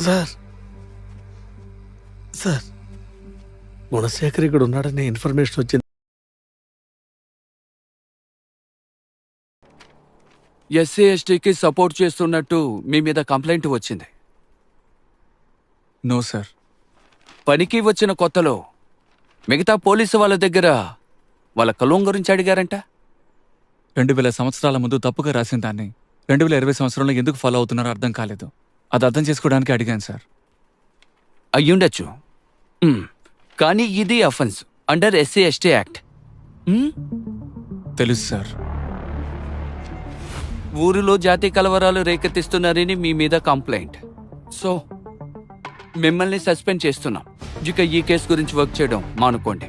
Sir sir Gunasekhar ఇక్కడ ఉన్నాడనే information వచ్చింది. ఎస్సీ ఎస్టీకి సపోర్ట్ చేస్తున్నట్టు మీ మీద కంప్లైంట్ వచ్చింది. No sir. పనికి వచ్చిన కొత్తలో మిగతా పోలీసు వాళ్ళ దగ్గర వాళ్ళ కలోం గురించి అడిగారంట. 2000 సంవత్సరాల ముందు తప్పుగా రాసిన దాన్ని 2020 సంవత్సరంలో ఎందుకు ఫాలో అవుతున్నారో అర్థం కాలేదు. అది అర్థం చేసుకోవడానికి అడిగాను సార్. అయ్యుండొచ్చు. కానీ ఇది offence under SC ST act. తెలుసు సార్. ఊరిలో జాతి కలవరాలు రేకెత్తిస్తున్నారని మీ మీద కంప్లైంట్. సో మిమ్మల్ని సస్పెండ్ చేస్తున్నాం. ఇక ఈ కేసు గురించి వర్క్ చేయడం మానుకోండి.